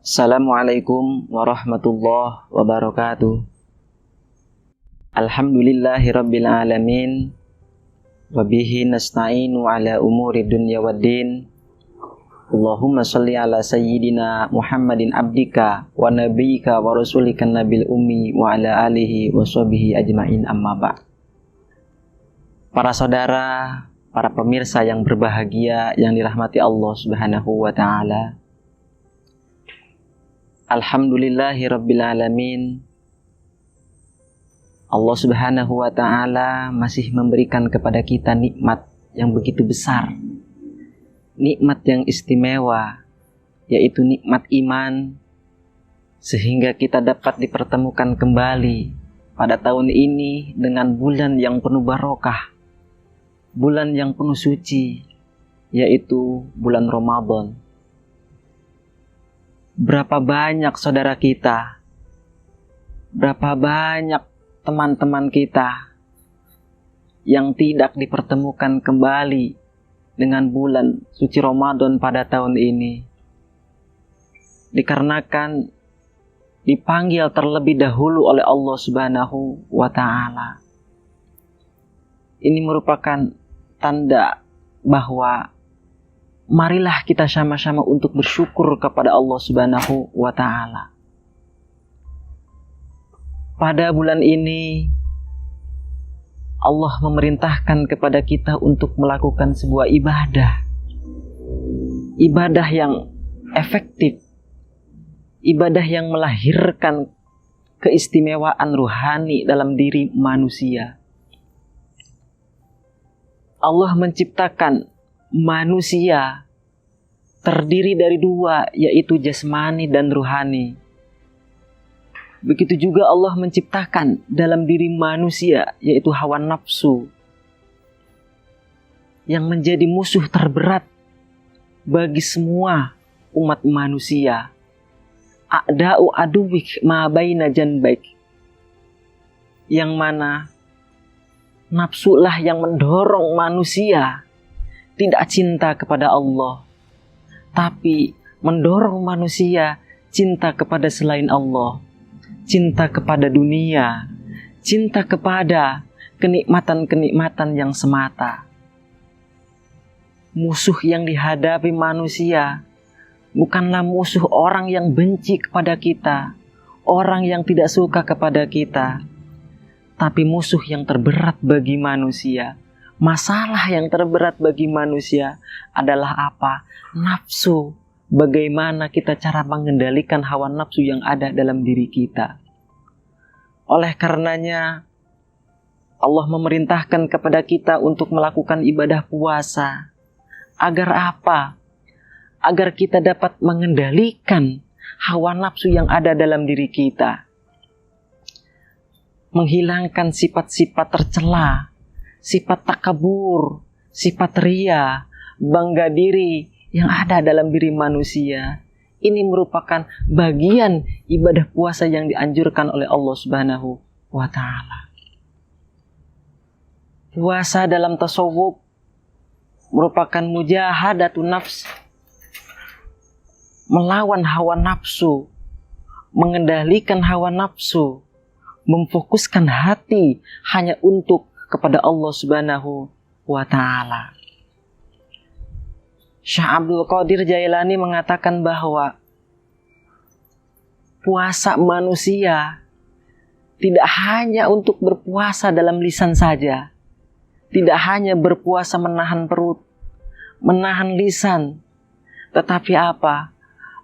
Assalamualaikum warahmatullahi wabarakatuh. Alhamdulillahirabbil alamin. Wabihi nasta'inu ala umuri dunya waddin. Allahumma shalli ala sayyidina Muhammadin abdika wa nabiyyika wa rasulika nabil ummi wa ala alihi wa sahbihi ajmain, amma ba'd. Para saudara, para pemirsa yang berbahagia yang dirahmati Allah Subhanahu wa taala. Alhamdulillahirabbil alamin. Allah Subhanahu wa taala masih memberikan kepada kita nikmat yang begitu besar. Nikmat yang istimewa, yaitu nikmat iman, sehingga kita dapat dipertemukan kembali pada tahun ini dengan bulan yang penuh barokah, bulan yang penuh suci, yaitu bulan Ramadan. Berapa banyak saudara kita, berapa banyak teman-teman kita yang tidak dipertemukan kembali dengan bulan suci Ramadan pada tahun ini, dikarenakan dipanggil terlebih dahulu oleh Allah Subhanahu wa taala. Ini merupakan tanda bahwa marilah kita sama-sama untuk bersyukur kepada Allah Subhanahu wa taala. Pada bulan ini Allah memerintahkan kepada kita untuk melakukan sebuah ibadah. Ibadah yang efektif. Ibadah yang melahirkan keistimewaan ruhani dalam diri manusia. Allah menciptakan manusia terdiri dari dua, yaitu jasmani dan ruhani. Begitu juga Allah menciptakan dalam diri manusia, yaitu hawa nafsu, yang menjadi musuh terberat bagi semua umat manusia. A'da'u aduwik ma baina janbaik, yang mana nafsulah yang mendorong manusia tidak cinta kepada Allah, tapi mendorong manusia cinta kepada selain Allah, cinta kepada dunia, cinta kepada kenikmatan-kenikmatan yang semata. Musuh yang dihadapi manusia bukanlah musuh orang yang benci kepada kita, orang yang tidak suka kepada kita, tapi musuh yang terberat bagi manusia. Masalah yang terberat bagi manusia adalah apa? Nafsu. Bagaimana kita cara mengendalikan hawa nafsu yang ada dalam diri kita. Oleh karenanya, Allah memerintahkan kepada kita untuk melakukan ibadah puasa. Agar apa? Agar kita dapat mengendalikan hawa nafsu yang ada dalam diri kita. Menghilangkan sifat-sifat tercela, sifat takabur, sifat ria, bangga diri yang ada dalam diri manusia. Ini merupakan bagian ibadah puasa yang dianjurkan oleh Allah Subhanahu wa taala. Puasa dalam tasawuf merupakan mujahadatun nafs, melawan hawa nafsu, mengendalikan hawa nafsu, memfokuskan hati hanya untuk kepada Allah Subhanahu wa taala. Syekh Abdul Qadir Jailani mengatakan bahwa puasa manusia tidak hanya untuk berpuasa dalam lisan saja, tidak hanya berpuasa menahan perut, menahan lisan, tetapi apa?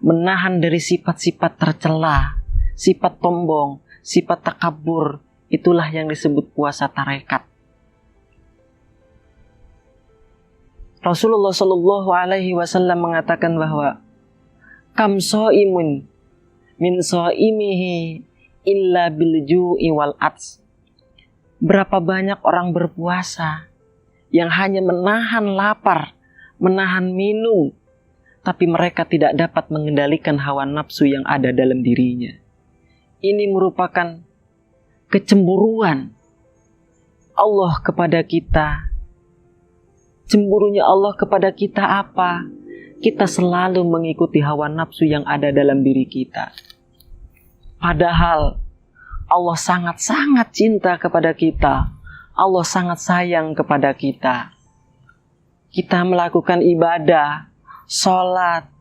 Menahan dari sifat-sifat tercela, sifat sombong, sifat takabur. Itulah yang disebut puasa tarekat. Rasulullah Shallallahu Alaihi Wasallam mengatakan bahwa kam so'imun min so'imihi illa bilju'i wal ats. Berapa banyak orang berpuasa yang hanya menahan lapar, menahan minum, tapi mereka tidak dapat mengendalikan hawa nafsu yang ada dalam dirinya. Ini merupakan kecemburuan Allah kepada kita. Cemburunya Allah kepada kita apa? kita selalu mengikuti hawa nafsu yang ada dalam diri kita. Padahal Allah sangat-sangat cinta kepada kita. Allah sangat sayang kepada kita. Kita melakukan ibadah, sholat,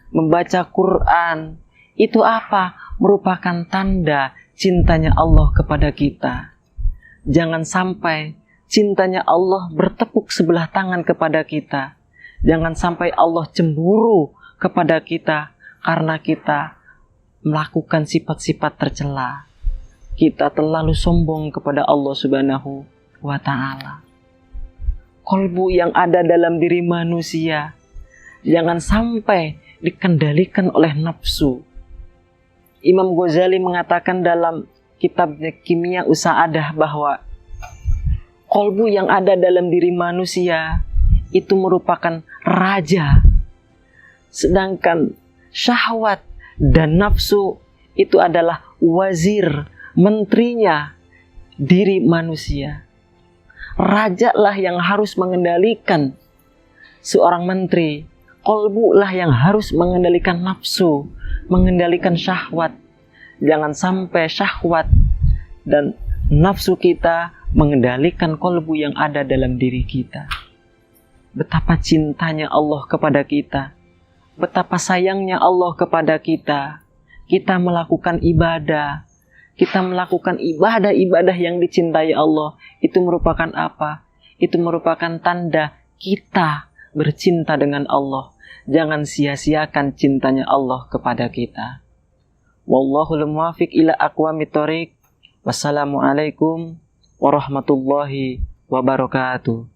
membaca Quran, itu apa? Merupakan tanda cintanya Allah kepada kita. Jangan sampai cintanya Allah bertepuk sebelah tangan kepada kita. Jangan sampai Allah cemburu kepada kita karena kita melakukan sifat-sifat tercela. Kita terlalu sombong kepada Allah Subhanahu wa Ta'ala. Kolbu yang ada dalam diri manusia jangan sampai dikendalikan oleh nafsu. Imam Ghazali mengatakan dalam kitabnya Kimia Usaadah bahwa kolbu yang ada dalam diri manusia itu merupakan raja. Sedangkan syahwat dan nafsu itu adalah wazir, menterinya diri manusia. Raja lah yang harus mengendalikan seorang menteri. Kolbu lah yang harus mengendalikan nafsu, mengendalikan syahwat. Jangan sampai syahwat dan nafsu kita mengendalikan kolbu yang ada dalam diri kita. Betapa cintanya Allah kepada kita. Betapa sayangnya Allah kepada kita. Kita melakukan ibadah. Kita melakukan ibadah-ibadah yang dicintai Allah. Itu merupakan apa? Itu merupakan tanda kita bercinta dengan Allah. Jangan sia-siakan cintanya Allah kepada kita. Wallahul muwaffiq ila aqwamit thoriq. Wassalamualaikum warahmatullahi wabarakatuh.